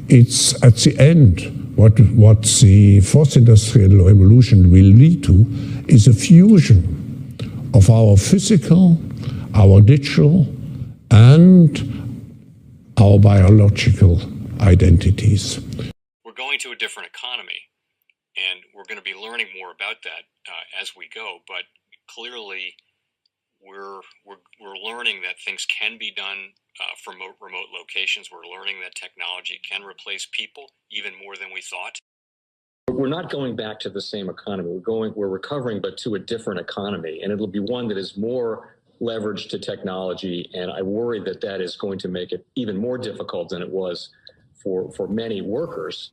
it's at the end, what the fourth industrial revolution will lead to is a fusion of our physical, our digital, and our biological identities. We're going to a different economy, and we're going to be learning more about that as we go. But clearly, we're learning that things can be done from remote locations. We're learning that technology can replace people even more than we thought. We're not going back to the same economy. We're recovering, but to a different economy, and it'll be one that is more leveraged to technology. And I worry that that is going to make it even more difficult than it was for many workers.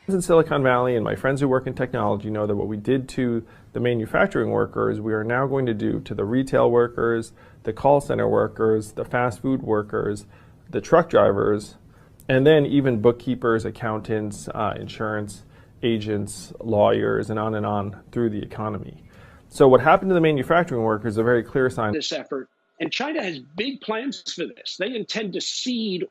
In Silicon Valley, and my friends who work in technology know that what we did to the manufacturing workers, we are now going to do to the retail workers, the call center workers, the fast food workers, the truck drivers, and then even bookkeepers, accountants, insurance agents, lawyers, and on through the economy. So what happened to the manufacturing workers is a very clear sign. This effort, and China has big plans for this. They intend to seed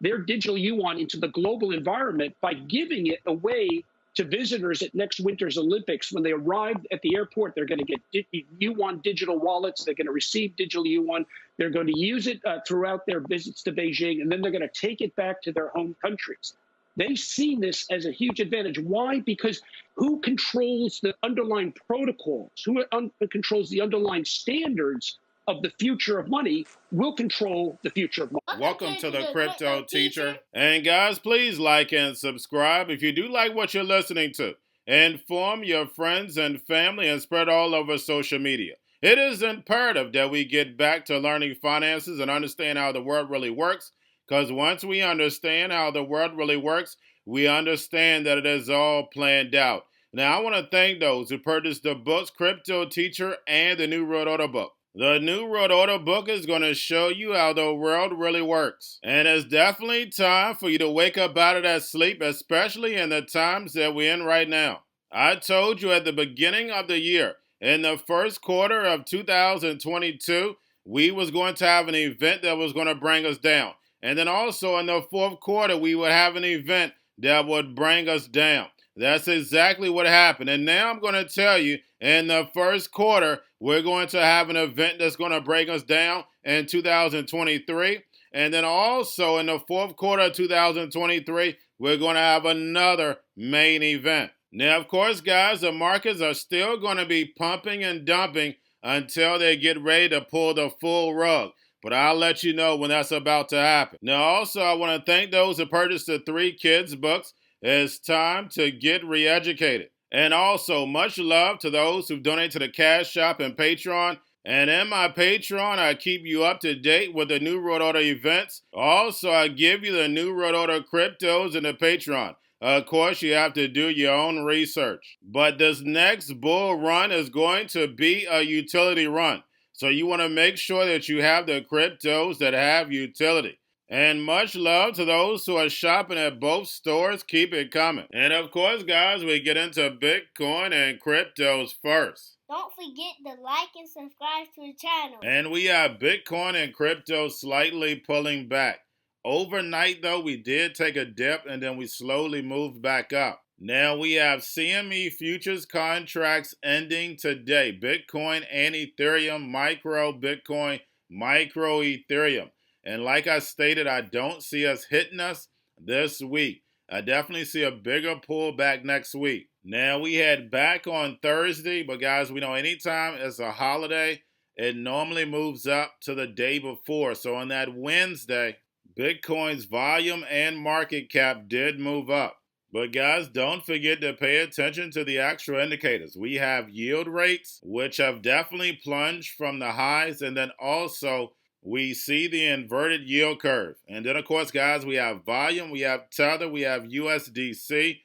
their digital yuan into the global environment by giving it away to visitors at next winter's Olympics. When they arrive at the airport, they're going to get yuan digital wallets. They're going to receive digital yuan. They're going to use it throughout their visits to Beijing, and then they're going to take it back to their home countries. They see this as a huge advantage. Why? Because who controls the underlying protocols, who controls the underlying standards of the future of money will control the future of money. Welcome to the Crypto Teacher. And guys, please like and subscribe if you do like what you're listening to. Inform your friends and family and spread all over social media. It is imperative that we get back to learning finances and understand how the world really works. Because once we understand how the world really works, we understand that it is all planned out. Now, I want to thank those who purchased the books, Cryptoteacher and the New World Order book. The New World Order book is going to show you how the world really works. And it's definitely time for you to wake up out of that sleep, especially in the times that we're in right now. I told you at the beginning of the year, in the first quarter of 2022, we was going to have an event that was going to bring us down. And then also in the fourth quarter, we would have an event that would bring us down. That's exactly what happened. And now I'm going to tell you, in the first quarter, we're going to have an event that's going to bring us down in 2023. And then also in the fourth quarter of 2023, we're going to have another main event. Now, of course, guys, the markets are still going to be pumping and dumping until they get ready to pull the full rug. But I'll let you know when that's about to happen. Now, also, I want to thank those who purchased the 3 kids' books. It's time to get re-educated. And also, much love to those who donate to the Cash Shop and Patreon. And in my Patreon, I keep you up to date with the New World Order events. Also, I give you the New World Order cryptos in the Patreon. Of course, you have to do your own research. But this next bull run is going to be a utility run. So you want to make sure that you have the cryptos that have utility. And much love to those who are shopping at both stores. Keep it coming. And of course, guys, we get into Bitcoin and cryptos first. Don't forget to like and subscribe to the channel. And we have Bitcoin and crypto slightly pulling back. Overnight, though, we did take a dip and then we slowly moved back up. Now we have CME futures contracts ending today. Bitcoin and Ethereum, micro Bitcoin, micro Ethereum. And like I stated, I don't see us hitting us this week. I definitely see a bigger pullback next week. Now we head back on Thursday, but guys, we know anytime it's a holiday, it normally moves up to the day before. So on that Wednesday, Bitcoin's volume and market cap did move up. But guys, don't forget to pay attention to the actual indicators. We have yield rates, which have definitely plunged from the highs. And then also, we see the inverted yield curve. And then, of course, guys, we have volume, we have Tether, we have USDC.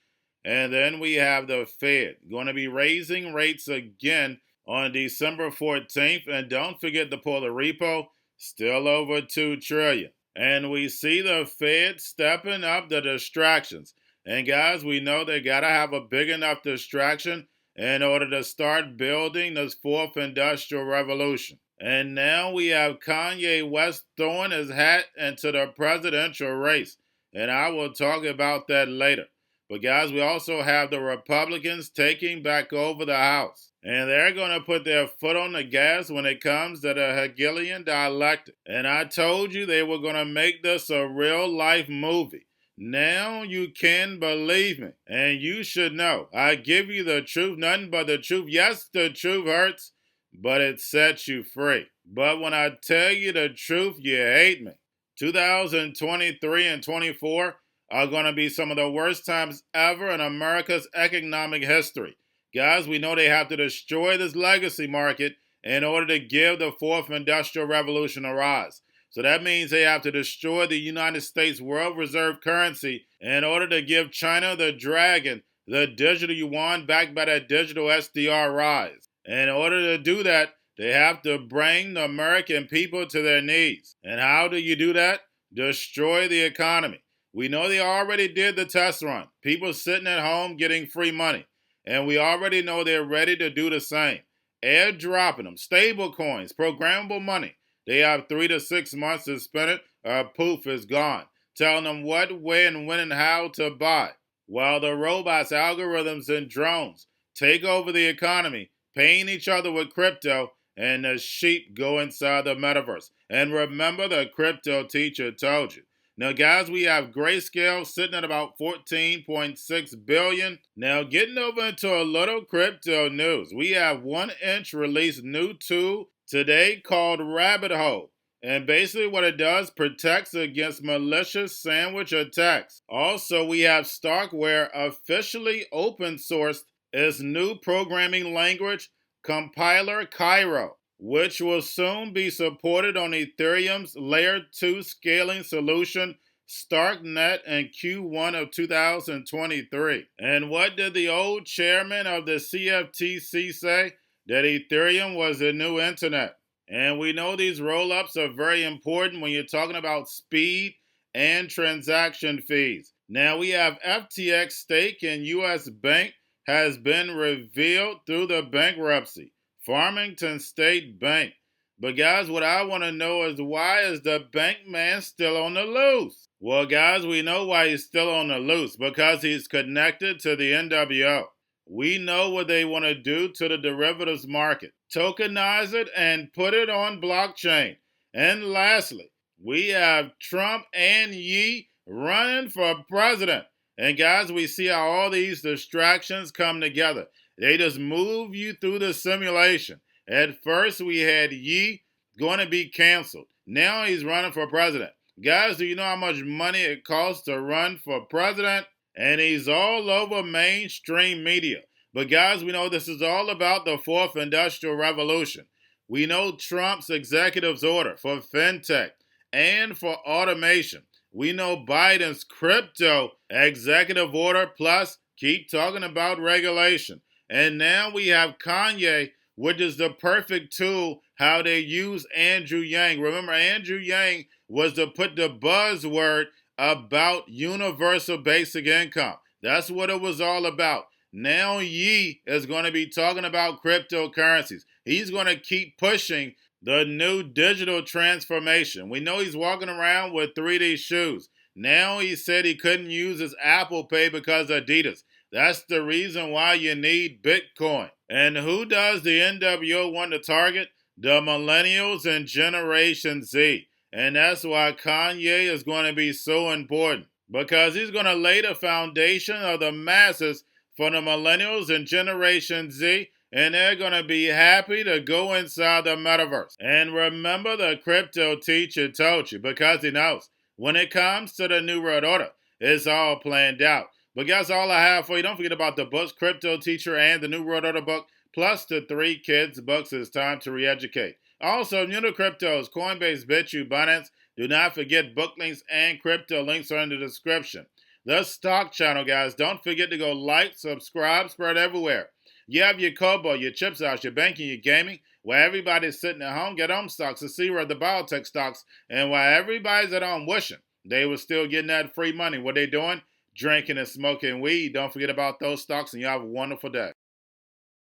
And then we have the Fed going to be raising rates again on December 14th. And don't forget to pull the repo, still over $2 trillion. And we see the Fed stepping up the distractions. And guys, we know they got to have a big enough distraction in order to start building this fourth industrial revolution. And now we have Kanye West throwing his hat into the presidential race. and I will talk about that later. But guys, we also have the Republicans taking back over the House. And they're going to put their foot on the gas when it comes to the Hegelian dialectic. And I told you they were going to make this a real life movie. Now you can believe me. And you should know. I give you the truth, nothing but the truth. Yes, the truth hurts, but it sets you free. But when I tell you the truth, you hate me. 2023 and 24 are going to be some of the worst times ever in America's economic history. Guys, we know they have to destroy this legacy market in order to give the fourth industrial revolution a rise. So that means they have to destroy the United States world reserve currency in order to give China the dragon, the digital yuan backed by that digital SDR rise. And in order to do that, they have to bring the American people to their knees. And how do you do that? Destroy the economy. We know they already did the test run. People sitting at home getting free money. And we already know they're ready to do the same. Airdropping them, stable coins, programmable money. They have 3 to 6 months to spend it, or poof, it's gone. Telling them what, when, and how to buy. While the robots, algorithms, and drones take over the economy, paying each other with crypto, and the sheep go inside the metaverse. And remember, the crypto teacher told you. Now, guys, we have Grayscale sitting at about 14.6 billion. Now, getting over into a little crypto news, we have 1inch released new tool today called Rabbit Hole. And basically what it does, protects against malicious sandwich attacks. Also, we have Starkware officially open sourced its new programming language, compiler Cairo, which will soon be supported on Ethereum's Layer 2 scaling solution, StarkNet, in Q1 of 2023. And what did the old chairman of the CFTC say? That Ethereum was the new internet. And we know these roll-ups are very important when you're talking about speed and transaction fees. Now we have FTX stake in U.S. Bank has been revealed through the bankruptcy. Farmington State Bank. But guys, what I want to know is, why is the Bankman still on the loose? Well, guys, we know why he's still on the loose. Because he's connected to the NWO. We know what they want to do to the derivatives market. Tokenize it and put it on blockchain. And lastly, we have Trump and Ye running for president. And guys, we see how all these distractions come together. They just move you through the simulation. At first, we had Ye going to be canceled. Now he's running for president. Guys, do you know how much money it costs to run for president? And he's all over mainstream media. But guys, we know this is all about the fourth industrial revolution. We know Trump's executive's order for fintech and for automation. We know Biden's crypto executive order, plus keep talking about regulation. And now we have Kanye, which is the perfect tool how they use Andrew Yang. Remember, Andrew Yang was to put the buzzword about universal basic income. That's what it was all about. Now Ye is going to be talking about cryptocurrencies. He's going to keep pushing the new digital transformation. We know he's walking around with 3D shoes. Now he said he couldn't use his Apple Pay because of Adidas. That's the reason why you need Bitcoin. And who does the NWO want to target? The millennials and Generation Z. And that's why Kanye is going to be so important. Because he's going to lay the foundation of the masses for the millennials and Generation Z. And they're going to be happy to go inside the metaverse. And remember, the crypto teacher told you, because he knows when it comes to the New World Order, it's all planned out. But guys, all I have for you, don't forget about the books, Cryptoteacher and the New World Order book, plus the 3 kids books. It's time to re-educate. Also, new to cryptos, Coinbase, Bitrue, Binance. Do not forget book links and crypto links are in the description. The stock channel, guys. Don't forget to go like, subscribe, spread everywhere. You have your Kobo, your chips house, your banking, your gaming, where everybody's sitting at home. Get home stocks, the C-Word, the biotech stocks, and while everybody's at home wishing they were still getting that free money, what they doing? Drinking and smoking weed. Don't forget about those stocks, and you have a wonderful day.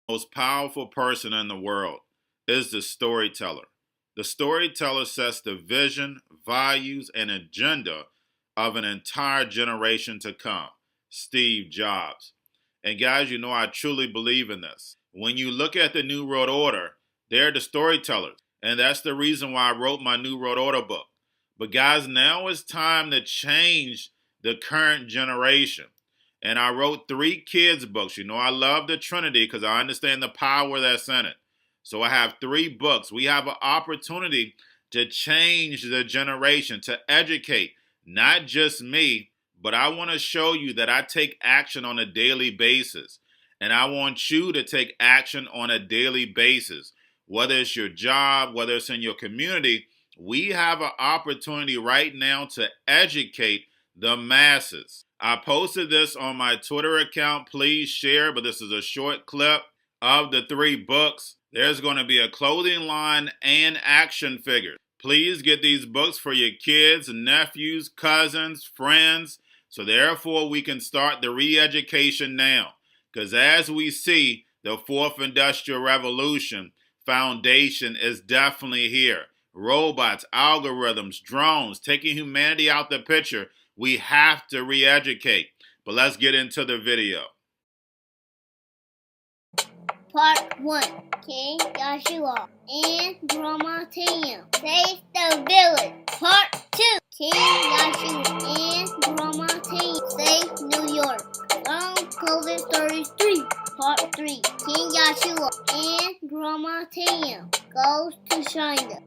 The most powerful person in the world is the storyteller. The storyteller sets the vision, values, and agenda of an entire generation to come, Steve Jobs. And guys, you know I truly believe in this. When you look at the New World Order, they're the storytellers. And that's the reason why I wrote my New World Order book. But guys, now it's time to change the current generation. And I wrote 3 kids' books. You know I love the Trinity because I understand the power that's in it. So I have 3 books. We have an opportunity to change the generation, to educate, not just me, but I want to show you that I take action on a daily basis. And I want you to take action on a daily basis. Whether it's your job, whether it's in your community, we have an opportunity right now to educate the masses. I posted this on my Twitter account. Please share, but this is a short clip of the 3 books. There's going to be a clothing line and action figures. Please get these books for your kids, nephews, cousins, friends, so therefore we can start the re-education now. Because as we see, the 4th Industrial Revolution foundation is definitely here. Robots, algorithms, drones, taking humanity out the picture. We have to re-educate. But let's get into the video. Part 1. King Joshua and Grandma Tam save the village. Part 2. King Joshua and Grandma Tam save New York from COVID 33. Part 3. King Joshua and Grandma Tam goes to China.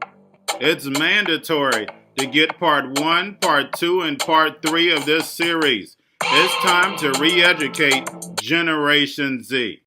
It's mandatory to get part 1, part 2, and part 3 of this series. It's time to re-educate Generation Z.